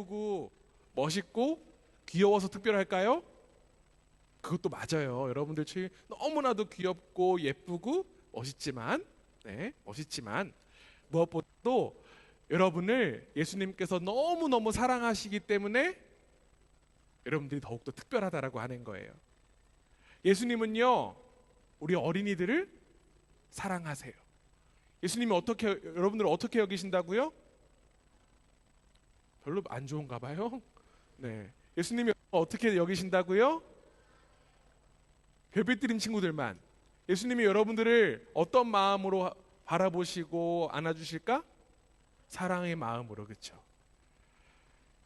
예쁘고 멋있고 귀여워서 특별할까요? 그것도 맞아요. 여러분들 너무나도 귀엽고 예쁘고 멋있지만, 멋있지만 무엇보다도 여러분을 예수님께서 너무너무 사랑하시기 때문에 여러분들이 더욱더 특별하다라고 하는 거예요. 예수님은요, 우리 어린이들을 사랑하세요. 예수님이 여러분들을 어떻게 여기신다고요? 별로 안 좋은가 봐요. 예수님이 어떻게 여기신다고요? 별빛드림 친구들만. 예수님이 여러분들을 어떤 마음으로 바라보시고 안아주실까? 사랑의 마음으로, 그렇죠?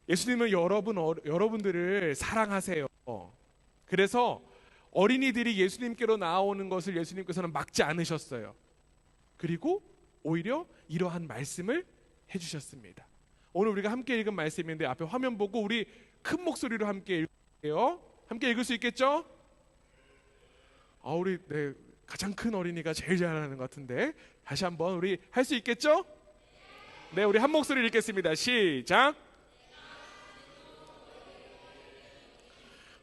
예수님은 여러분들을 사랑하세요. 그래서 어린이들이 예수님께로 나오는 것을 예수님께서는 막지 않으셨어요. 그리고 오히려 이러한 말씀을 해주셨습니다. 오늘 우리가 함께 읽은 말씀인데 앞에 화면 보고 우리 큰 목소리로 함께 읽을게요. 함께 읽을 수 있겠죠? 우리 가장 큰 어린이가 제일 잘하는 것 같은데 다시 한번 우리 할 수 있겠죠? 네, 우리 한 목소리로 읽겠습니다. 시작.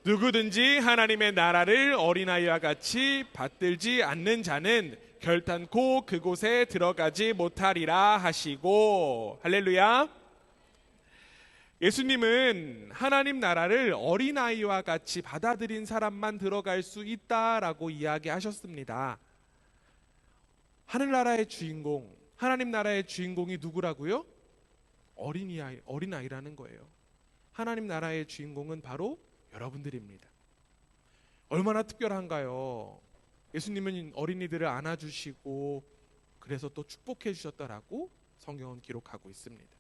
누구든지 하나님의 나라를 어린아이와 같이 받들지 않는 자는 결단코 그곳에 들어가지 못하리라 하시고, 할렐루야. 예수님은 하나님 나라를 어린아이와 같이 받아들인 사람만 들어갈 수 있다라고 이야기하셨습니다. 하늘나라의 주인공, 하나님 나라의 주인공이 누구라고요? 어린아이라는 거예요. 하나님 나라의 주인공은 바로 여러분들입니다. 얼마나 특별한가요? 예수님은 어린이들을 안아주시고 그래서 또 축복해 주셨다라고 성경은 기록하고 있습니다.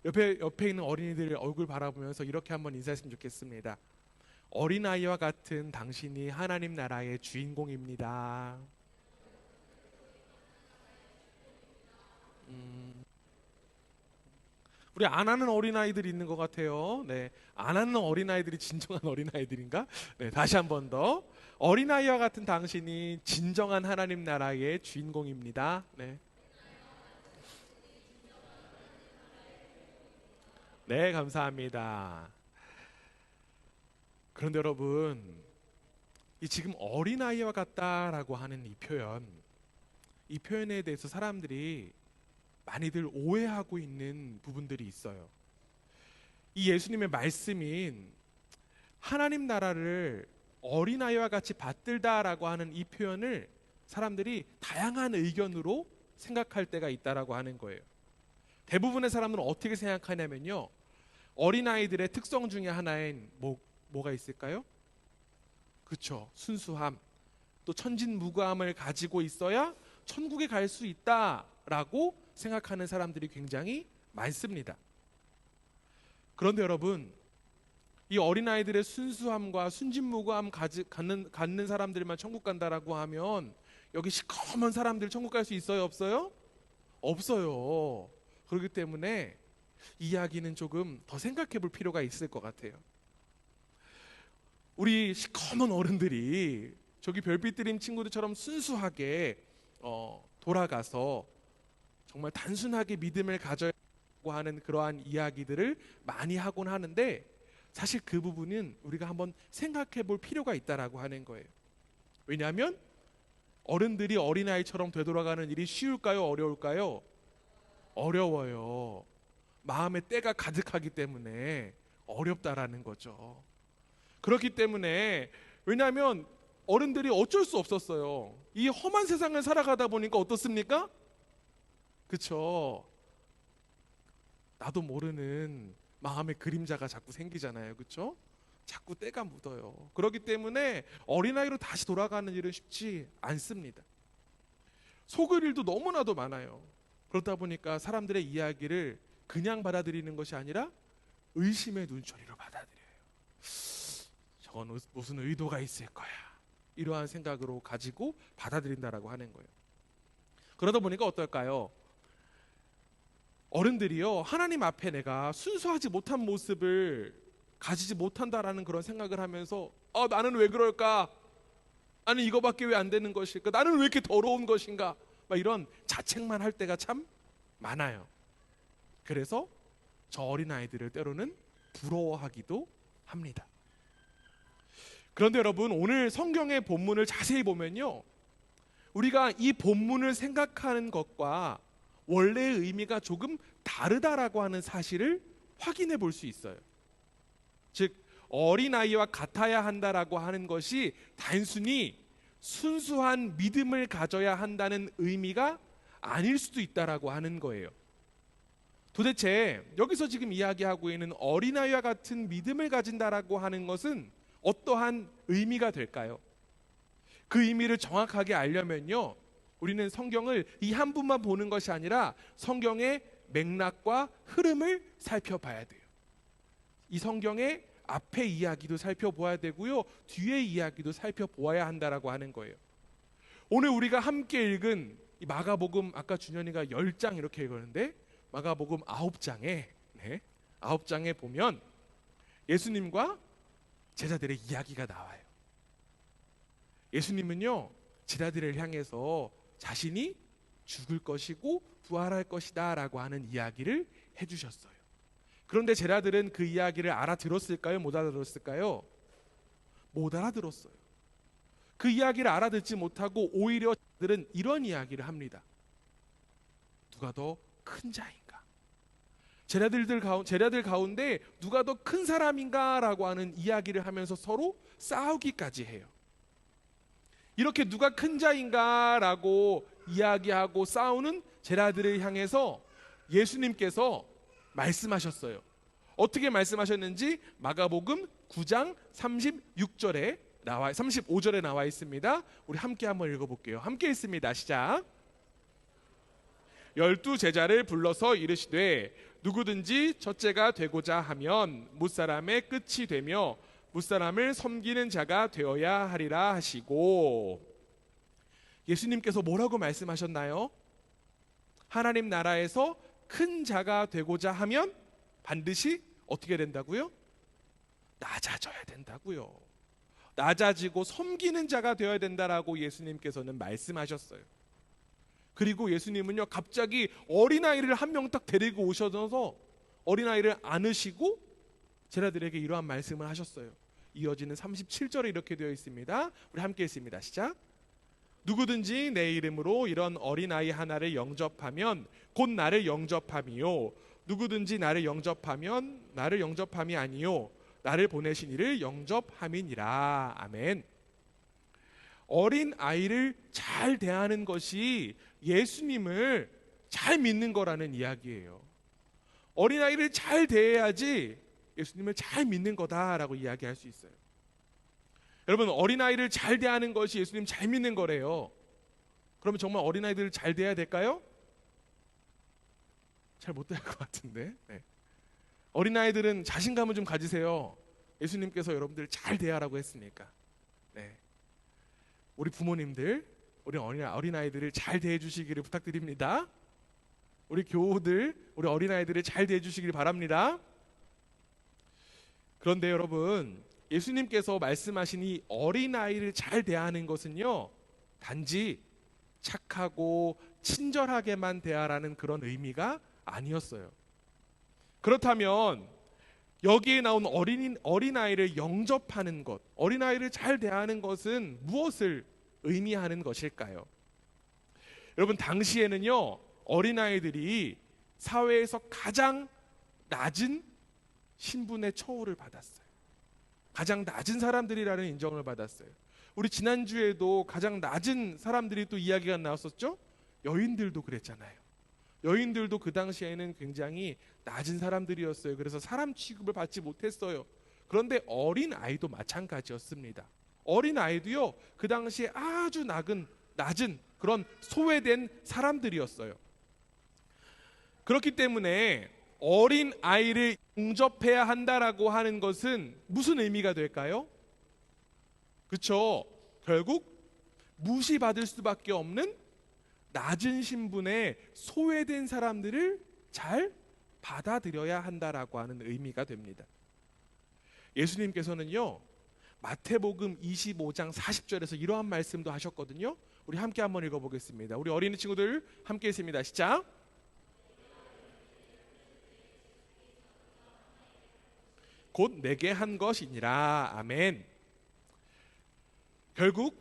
옆에 있는 어린이들 얼굴 바라보면서 이렇게 한번 인사했으면 좋겠습니다. 어린아이와 같은 당신이 하나님 나라의 주인공입니다. 우리 안 하는 어린아이들이 있는 것 같아요. 안 하는 어린아이들이 진정한 어린아이들인가? 다시 한 번 더. 어린아이와 같은 당신이 진정한 하나님 나라의 주인공입니다. 네, 감사합니다. 그런데 여러분, 이 지금 어린아이와 같다라고 하는 이 표현에 대해서 사람들이 많이들 오해하고 있는 부분들이 있어요. 이 예수님의 말씀인 하나님 나라를 어린아이와 같이 받들다라고 하는 이 표현을 사람들이 다양한 의견으로 생각할 때가 있다라고 하는 거예요. 대부분의 사람들은 어떻게 생각하냐면요, 어린아이들의 특성 중에 하나인 뭐가 있을까요? 그렇죠, 순수함, 또 천진무구함을 가지고 있어야 천국에 갈 수 있다라고 생각하는 사람들이 굉장히 많습니다. 그런데 여러분, 이 어린아이들의 순수함과 순진무구함 갖는 사람들만 천국 간다라고 하면 여기 시커먼 사람들 천국 갈 수 있어요, 없어요? 없어요. 그렇기 때문에 이 이야기는 조금 더 생각해 볼 필요가 있을 것 같아요. 우리 시커먼 어른들이 저기 별빛드림 친구들처럼 순수하게 돌아가서 정말 단순하게 믿음을 가져야하고 하는 그러한 이야기들을 많이 하곤 하는데, 사실 그 부분은 우리가 한번 생각해 볼 필요가 있다라고 하는 거예요. 왜냐하면 어른들이 어린아이처럼 되돌아가는 일이 쉬울까요, 어려울까요? 어려워요. 마음의 때가 가득하기 때문에 어렵다라는 거죠. 그렇기 때문에, 왜냐하면 어른들이 어쩔 수 없었어요. 이 험한 세상을 살아가다 보니까 어떻습니까? 그쵸? 나도 모르는 마음의 그림자가 자꾸 생기잖아요. 그쵸? 자꾸 때가 묻어요. 그렇기 때문에 어린아이로 다시 돌아가는 일은 쉽지 않습니다. 속을 일도 너무나도 많아요. 그렇다 보니까 사람들의 이야기를 그냥 받아들이는 것이 아니라 의심의 눈초리로 받아들여요. 저건 무슨 의도가 있을 거야, 이러한 생각으로 가지고 받아들인다라고 하는 거예요. 그러다 보니까 어떨까요? 어른들이요, 하나님 앞에 내가 순수하지 못한 모습을 가지지 못한다라는 그런 생각을 하면서 나는 왜 그럴까? 나는 이거밖에 왜 안 되는 것일까? 나는 왜 이렇게 더러운 것인가? 막 이런 자책만 할 때가 참 많아요. 그래서 저 어린아이들을 때로는 부러워하기도 합니다. 그런데 여러분, 오늘 성경의 본문을 자세히 보면요, 우리가 이 본문을 생각하는 것과 원래의 의미가 조금 다르다라고 하는 사실을 확인해 볼 수 있어요. 즉, 어린아이와 같아야 한다라고 하는 것이 단순히 순수한 믿음을 가져야 한다는 의미가 아닐 수도 있다라고 하는 거예요. 도대체 여기서 지금 이야기하고 있는 어린아이와 같은 믿음을 가진다라고 하는 것은 어떠한 의미가 될까요? 그 의미를 정확하게 알려면요, 우리는 성경을 이 한 부분만 보는 것이 아니라 성경의 맥락과 흐름을 살펴봐야 돼요. 이 성경의 앞의 이야기도 살펴보아야 되고요, 뒤의 이야기도 살펴보아야 한다라고 하는 거예요. 오늘 우리가 함께 읽은 이 마가복음, 아까 준현이가 10장 이렇게 읽었는데 마가복음 9장에 보면 예수님과 제자들의 이야기가 나와요. 예수님은요, 제자들을 향해서 자신이 죽을 것이고 부활할 것이다 라고 하는 이야기를 해주셨어요. 그런데 제자들은 그 이야기를 알아들었을까요? 못 알아들었을까요? 못 알아들었어요. 그 이야기를 알아듣지 못하고 오히려 제자들은 이런 이야기를 합니다. 누가 더 큰 자인가? 제자들 가운데 누가 더 큰 사람인가 라고 하는 이야기를 하면서 서로 싸우기까지 해요. 이렇게 누가 큰 자인가 라고 이야기하고 싸우는 제자들을 향해서 예수님께서 말씀하셨어요. 어떻게 말씀하셨는지 마가복음 9장 35절에 나와 있습니다. 우리 함께 한번 읽어볼게요. 함께 읽습니다. 시작. 12 제자를 불러서 이르시되 누구든지 첫째가 되고자 하면 뭇사람의 끝이 되며 뭇사람을 섬기는 자가 되어야 하리라 하시고, 예수님께서 뭐라고 말씀하셨나요? 하나님 나라에서 큰 자가 되고자 하면 반드시 어떻게 된다고요? 낮아져야 된다고요. 낮아지고 섬기는 자가 되어야 된다라고 예수님께서는 말씀하셨어요. 그리고 예수님은요, 갑자기 어린아이를 한 명 딱 데리고 오셔서 어린아이를 안으시고 제자들에게 이러한 말씀을 하셨어요. 이어지는 37절에 이렇게 되어 있습니다. 우리 함께 읽습니다. 시작. 누구든지 내 이름으로 이런 어린아이 하나를 영접하면 곧 나를 영접함이요, 누구든지 나를 영접하면 나를 영접함이 아니요 나를 보내신 이를 영접함이니라. 아멘. 어린아이를 잘 대하는 것이 예수님을 잘 믿는 거라는 이야기예요. 어린아이를 잘 대해야지 예수님을 잘 믿는 거다라고 이야기할 수 있어요. 여러분, 어린아이를 잘 대하는 것이 예수님 잘 믿는 거래요. 그러면 정말 어린아이들을 잘 대해야 될까요? 잘 못 대할 것 같은데. 네. 어린아이들은 자신감을 좀 가지세요. 예수님께서 여러분들 잘 대하라고 했으니까. 네. 우리 부모님들, 우리 어린아이들을 잘 대해주시기를 부탁드립니다. 우리 교우들, 우리 어린아이들을 잘 대해주시길 바랍니다. 그런데 여러분, 예수님께서 말씀하신 이 어린아이를 잘 대하는 것은요, 단지 착하고 친절하게만 대하라는 그런 의미가 아니었어요. 그렇다면 여기에 나온 어린아이를 영접하는 것, 어린아이를 잘 대하는 것은 무엇을 의미하는 것일까요? 여러분, 당시에는요, 어린아이들이 사회에서 가장 낮은 신분의 처우를 받았어요. 가장 낮은 사람들이라는 인정을 받았어요. 우리 지난주에도 가장 낮은 사람들이 또 이야기가 나왔었죠? 여인들도 그랬잖아요. 여인들도 그 당시에는 굉장히 낮은 사람들이었어요. 그래서 사람 취급을 받지 못했어요. 그런데 어린아이도 마찬가지였습니다. 어린아이도요, 그 당시에 아주 낮은 그런 소외된 사람들이었어요. 그렇기 때문에 어린아이를 영접해야 한다라고 하는 것은 무슨 의미가 될까요? 그렇죠. 결국 무시받을 수밖에 없는 낮은 신분의 소외된 사람들을 잘 받아들여야 한다라고 하는 의미가 됩니다. 예수님께서는요, 마태복음 25장 40절에서 이러한 말씀도 하셨거든요. 우리 함께 한번 읽어보겠습니다. 우리 어린이 친구들 함께 읽습니다. 시작. 곧 내게 한 것이니라. 아멘. 결국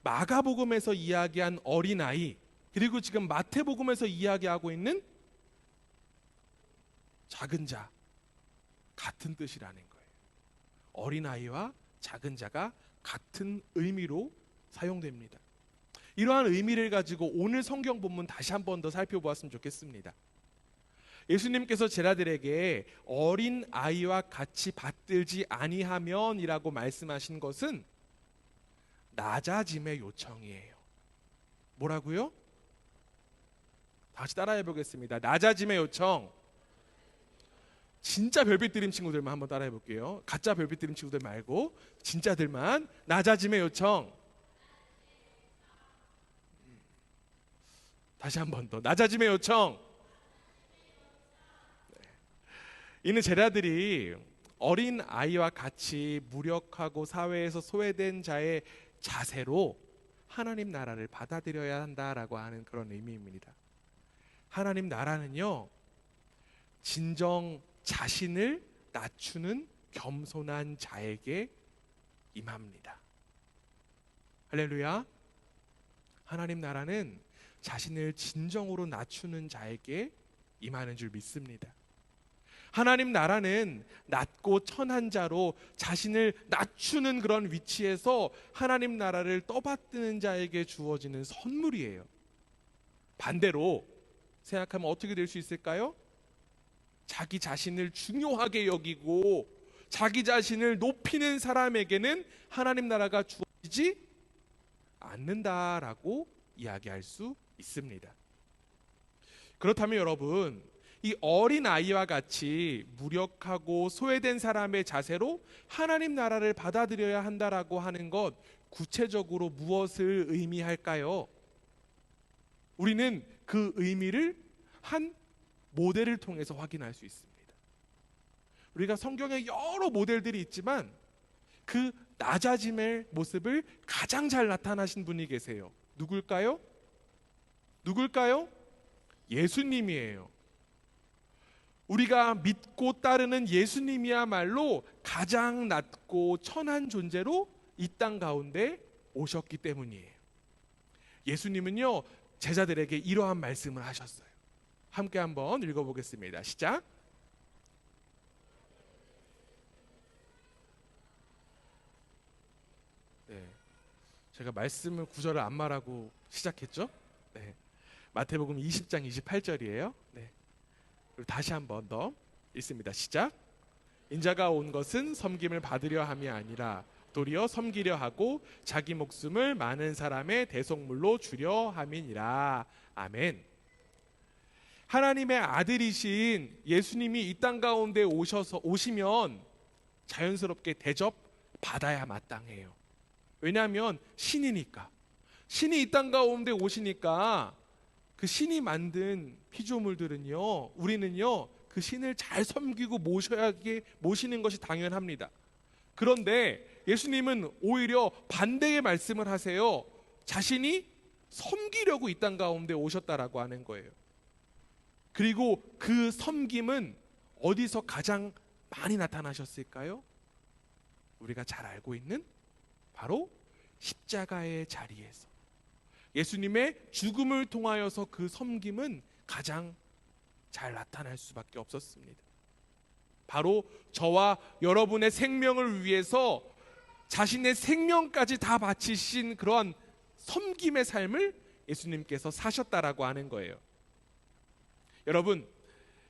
마가복음에서 이야기한 어린아이, 그리고 지금 마태복음에서 이야기하고 있는 작은 자, 같은 뜻이라는 거예요. 어린아이와 작은 자가 같은 의미로 사용됩니다. 이러한 의미를 가지고 오늘 성경 본문 다시 한 번 더 살펴보았으면 좋겠습니다. 예수님께서 제자들에게 어린 아이와 같이 받들지 아니하면 이라고 말씀하신 것은 낮아짐의 요청이에요. 뭐라고요? 다시 따라해 보겠습니다. 낮아짐의 요청. 진짜 별빛 드림 친구들만 한번 따라해 볼게요. 가짜 별빛 드림 친구들 말고 진짜들만. 낮아짐의 요청. 다시 한 번 더. 낮아짐의 요청. 이는 제자들이 어린 아이와 같이 무력하고 사회에서 소외된 자의 자세로 하나님 나라를 받아들여야 한다라고 하는 그런 의미입니다. 하나님 나라는요, 진정 자신을 낮추는 겸손한 자에게 임합니다. 할렐루야. 하나님 나라는 자신을 진정으로 낮추는 자에게 임하는 줄 믿습니다. 하나님 나라는 낮고 천한 자로 자신을 낮추는 그런 위치에서 하나님 나라를 떠받드는 자에게 주어지는 선물이에요. 반대로 생각하면 어떻게 될 수 있을까요? 자기 자신을 중요하게 여기고 자기 자신을 높이는 사람에게는 하나님 나라가 주어지지 않는다라고 이야기할 수 있습니다. 그렇다면 여러분, 이 어린 아이와 같이 무력하고 소외된 사람의 자세로 하나님 나라를 받아들여야 한다라고 하는 것, 구체적으로 무엇을 의미할까요? 우리는 그 의미를 한 모델을 통해서 확인할 수 있습니다. 우리가 성경에 여러 모델들이 있지만 그 낮아짐의 모습을 가장 잘 나타나신 분이 계세요. 누굴까요? 누굴까요? 예수님이에요. 우리가 믿고 따르는 예수님이야말로 가장 낮고 천한 존재로 이 땅 가운데 오셨기 때문이에요. 예수님은요, 제자들에게 이러한 말씀을 하셨어요. 함께 한번 읽어보겠습니다. 시작. 네, 제가 말씀을 구절을 안 말하고 시작했죠? 네, 마태복음 20장 28절이에요. 네, 그리고 다시 한번 더 읽습니다. 시작. 인자가 온 것은 섬김을 받으려 함이 아니라 도리어 섬기려 하고 자기 목숨을 많은 사람의 대속물로 주려 함이니라. 아멘. 하나님의 아들이신 예수님이 이 땅 가운데 오시면 자연스럽게 대접 받아야 마땅해요. 왜냐하면 신이니까. 신이 이 땅 가운데 오시니까 그 신이 만든 피조물들은요, 우리는요 그 신을 잘 섬기고 모시는 것이 당연합니다. 그런데 예수님은 오히려 반대의 말씀을 하세요. 자신이 섬기려고 이 땅 가운데 오셨다라고 하는 거예요. 그리고 그 섬김은 어디서 가장 많이 나타나셨을까요? 우리가 잘 알고 있는 바로 십자가의 자리에서 예수님의 죽음을 통하여서 그 섬김은 가장 잘 나타날 수밖에 없었습니다. 바로 저와 여러분의 생명을 위해서 자신의 생명까지 다 바치신 그런 섬김의 삶을 예수님께서 사셨다라고 하는 거예요. 여러분,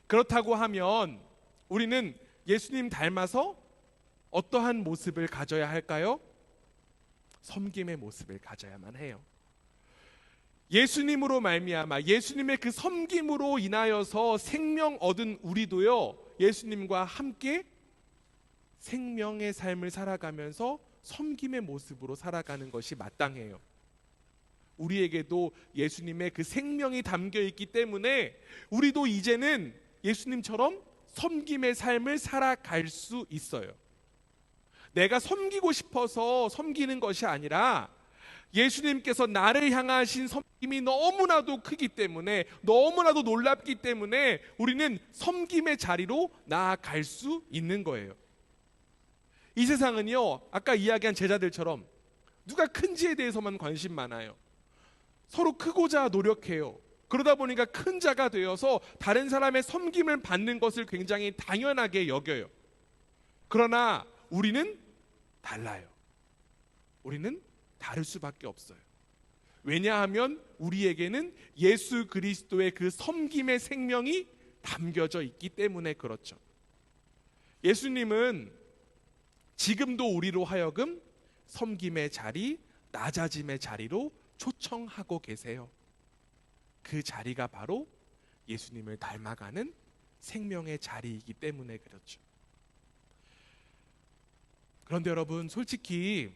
그렇다고 하면 우리는 예수님 닮아서 어떠한 모습을 가져야 할까요? 섬김의 모습을 가져야만 해요. 예수님으로 말미암아 예수님의 그 섬김으로 인하여서 생명 얻은 우리도요, 예수님과 함께 생명의 삶을 살아가면서 섬김의 모습으로 살아가는 것이 마땅해요. 우리에게도 예수님의 그 생명이 담겨 있기 때문에 우리도 이제는 예수님처럼 섬김의 삶을 살아갈 수 있어요. 내가 섬기고 싶어서 섬기는 것이 아니라 예수님께서 나를 향하신 섬김이 너무나도 크기 때문에, 너무나도 놀랍기 때문에 우리는 섬김의 자리로 나아갈 수 있는 거예요. 이 세상은요, 아까 이야기한 제자들처럼 누가 큰지에 대해서만 관심 많아요. 서로 크고자 노력해요. 그러다 보니까 큰 자가 되어서 다른 사람의 섬김을 받는 것을 굉장히 당연하게 여겨요. 그러나 우리는 달라요. 우리는 다를 수밖에 없어요. 왜냐하면 우리에게는 예수 그리스도의 그 섬김의 생명이 담겨져 있기 때문에 그렇죠. 예수님은 지금도 우리로 하여금 섬김의 자리, 낮아짐의 자리로 초청하고 계세요. 그 자리가 바로 예수님을 닮아가는 생명의 자리이기 때문에 그렇죠. 그런데 여러분, 솔직히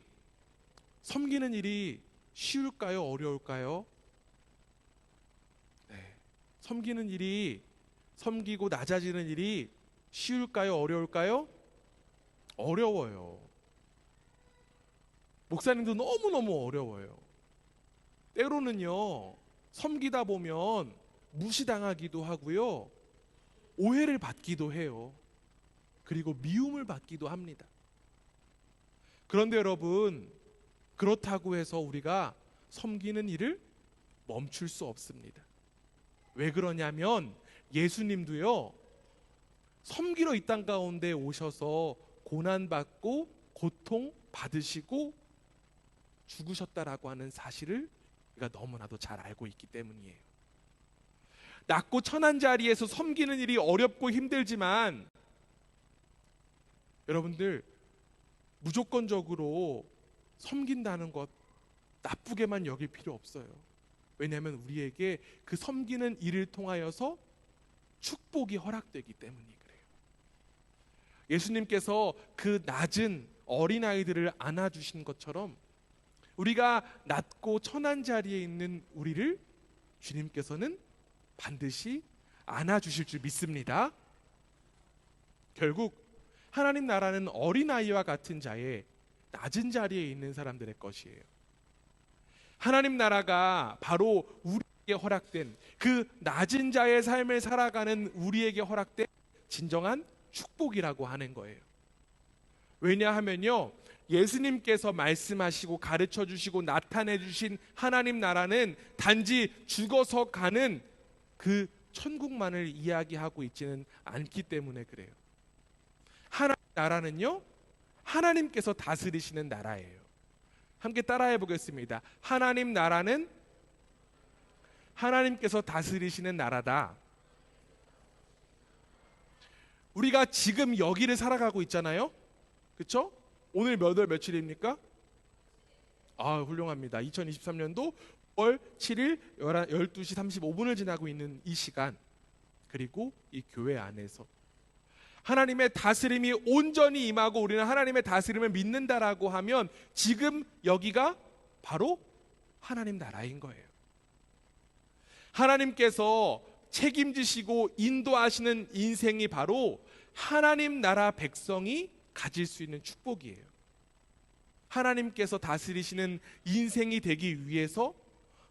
섬기는 일이 쉬울까요? 어려울까요? 네. 섬기고 낮아지는 일이 쉬울까요? 어려울까요? 어려워요. 목사님도 너무너무 어려워요. 때로는요, 섬기다 보면 무시당하기도 하고요, 오해를 받기도 해요. 그리고 미움을 받기도 합니다. 그런데 여러분, 그렇다고 해서 우리가 섬기는 일을 멈출 수 없습니다. 왜 그러냐면 예수님도요, 섬기러 이 땅 가운데 오셔서 고난받고 고통 받으시고 죽으셨다라고 하는 사실을 우리가 너무나도 잘 알고 있기 때문이에요. 낮고 천한 자리에서 섬기는 일이 어렵고 힘들지만 여러분들, 무조건적으로 섬긴다는 것 나쁘게만 여길 필요 없어요. 왜냐하면 우리에게 그 섬기는 일을 통하여서 축복이 허락되기 때문이 그래요. 예수님께서 그 낮은 어린아이들을 안아주신 것처럼 우리가 낮고 천한 자리에 있는 우리를 주님께서는 반드시 안아주실 줄 믿습니다. 결국 하나님 나라는 어린아이와 같은 자의 낮은 자리에 있는 사람들의 것이에요. 하나님 나라가 바로 우리에게 허락된, 그 낮은 자의 삶을 살아가는 우리에게 허락된 진정한 축복이라고 하는 거예요. 왜냐하면요, 예수님께서 말씀하시고 가르쳐 주시고 나타내 주신 하나님 나라는 단지 죽어서 가는 그 천국만을 이야기하고 있지는 않기 때문에 그래요. 하나님 나라는요, 하나님께서 다스리시는 나라예요. 함께 따라해 보겠습니다. 하나님 나라는 하나님께서 다스리시는 나라다. 우리가 지금 여기를 살아가고 있잖아요. 그렇죠? 오늘 몇 월 며칠입니까? 훌륭합니다. 2023년도 9월 7일 12시 35분을 지나고 있는 이 시간, 그리고 이 교회 안에서 하나님의 다스림이 온전히 임하고 우리는 하나님의 다스림을 믿는다라고 하면 지금 여기가 바로 하나님 나라인 거예요. 하나님께서 책임지시고 인도하시는 인생이 바로 하나님 나라 백성이 가질 수 있는 축복이에요. 하나님께서 다스리시는 인생이 되기 위해서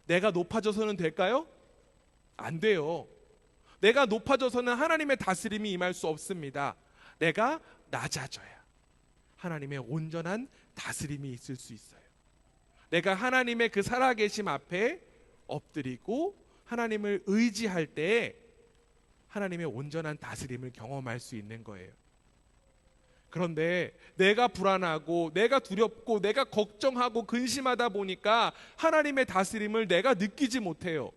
내가 높아져서는 될까요? 안 돼요. 내가 높아져서는 하나님의 다스림이 임할 수 없습니다. 내가 낮아져야 하나님의 온전한 다스림이 있을 수 있어요. 내가 하나님의 그 살아계심 앞에 엎드리고 하나님을 의지할 때 하나님의 온전한 다스림을 경험할 수 있는 거예요. 그런데 내가 불안하고 내가 두렵고 내가 걱정하고 근심하다 보니까 하나님의 다스림을 내가 느끼지 못해요.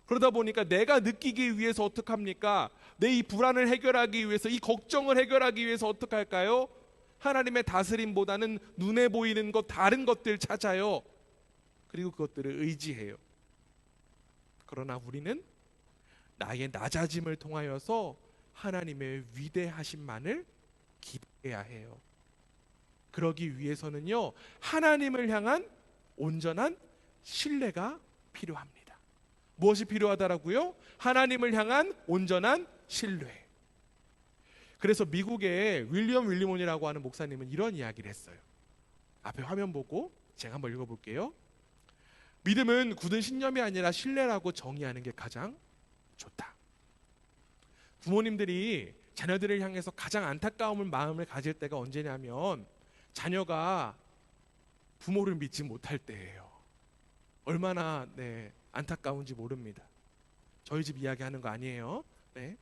그러다 보니까 내가 느끼기 위해서 어떡합니까? 내 이 불안을 해결하기 위해서, 이 걱정을 해결하기 위해서 어떻게 할까요? 하나님의 다스림보다는 눈에 보이는 것, 다른 것들 찾아요. 그리고 그것들을 의지해요. 그러나 우리는 나의 낮아짐을 통하여서 하나님의 위대하심만을 기대해야 해요. 그러기 위해서는요, 하나님을 향한 온전한 신뢰가 필요합니다. 무엇이 필요하다라고요? 하나님을 향한 온전한 신뢰. 그래서 미국의 윌리엄 윌리몬이라고 하는 목사님은 이런 이야기를 했어요. 앞에 화면 보고 제가 한번 읽어볼게요. 믿음은 굳은 신념이 아니라 신뢰라고 정의하는 게 가장 좋다. 부모님들이 자녀들을 향해서 가장 안타까운 마음을 가질 때가 언제냐면 자녀가 부모를 믿지 못할 때예요. 얼마나 안타까운지 모릅니다. 저희 집 이야기하는 거 아니에요. 네.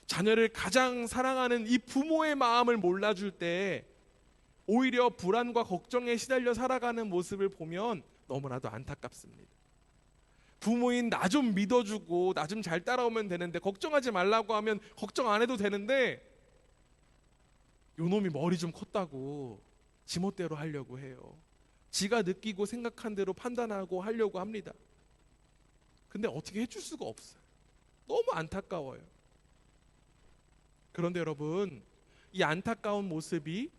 자녀를 가장 사랑하는 이 부모의 마음을 몰라줄 때 오히려 불안과 걱정에 시달려 살아가는 모습을 보면 너무나도 안타깝습니다. 부모인 나 좀 믿어주고 나 좀 잘 따라오면 되는데, 걱정하지 말라고 하면 걱정 안 해도 되는데, 요놈이 머리 좀 컸다고 지멋대로 하려고 해요. 지가 느끼고 생각한 대로 판단하고 하려고 합니다. 근데 어떻게 해줄 수가 없어요. 너무 안타까워요. 그런데 여러분, 이 안타까운 모습이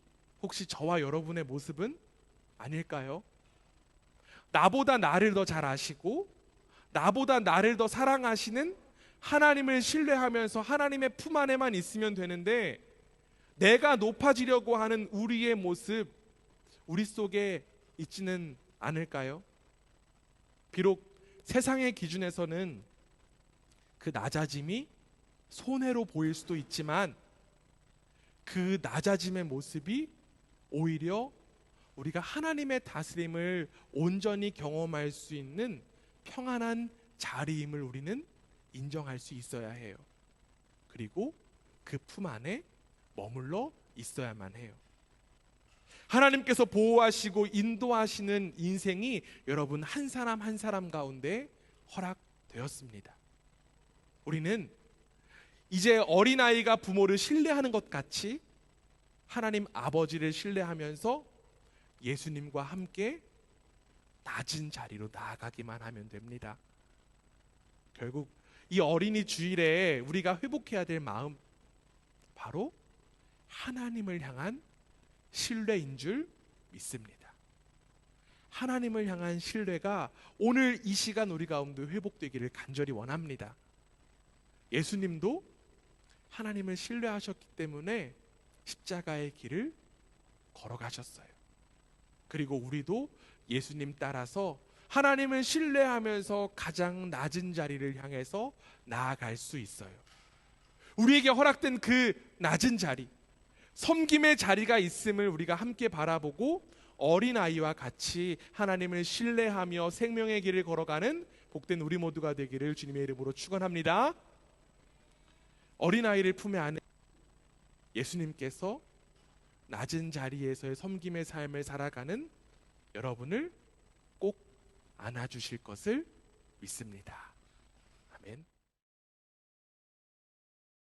혹시 저와 여러분의 모습은 아닐까요? 나보다 나를 더 잘 아시고 나보다 나를 더 사랑하시는 하나님을 신뢰하면서 하나님의 품 안에만 있으면 되는데, 내가 높아지려고 하는 우리의 모습, 우리 속에 있지는 않을까요? 비록 세상의 기준에서는 그 낮아짐이 손해로 보일 수도 있지만, 그 낮아짐의 모습이 오히려 우리가 하나님의 다스림을 온전히 경험할 수 있는 평안한 자리임을 우리는 인정할 수 있어야 해요. 그리고 그 품 안에 머물러 있어야만 해요. 하나님께서 보호하시고 인도하시는 인생이 여러분 한 사람 한 사람 가운데 허락되었습니다. 우리는 이제 어린아이가 부모를 신뢰하는 것 같이 하나님 아버지를 신뢰하면서 예수님과 함께 낮은 자리로 나아가기만 하면 됩니다. 결국 이 어린이 주일에 우리가 회복해야 될 마음, 바로 하나님을 향한 신뢰인 줄 믿습니다. 하나님을 향한 신뢰가 오늘 이 시간 우리 가운데 회복되기를 간절히 원합니다. 예수님도 하나님을 신뢰하셨기 때문에 십자가의 길을 걸어가셨어요. 그리고 우리도 예수님 따라서 하나님을 신뢰하면서 가장 낮은 자리를 향해서 나아갈 수 있어요. 우리에게 허락된 그 낮은 자리, 섬김의 자리가 있음을 우리가 함께 바라보고 어린아이와 같이 하나님을 신뢰하며 생명의 길을 걸어가는 복된 우리 모두가 되기를 주님의 이름으로 축원합니다. 어린아이를 품에 안에 예수님께서 낮은 자리에서의 섬김의 삶을 살아가는 여러분을 꼭 안아주실 것을 믿습니다. 아멘.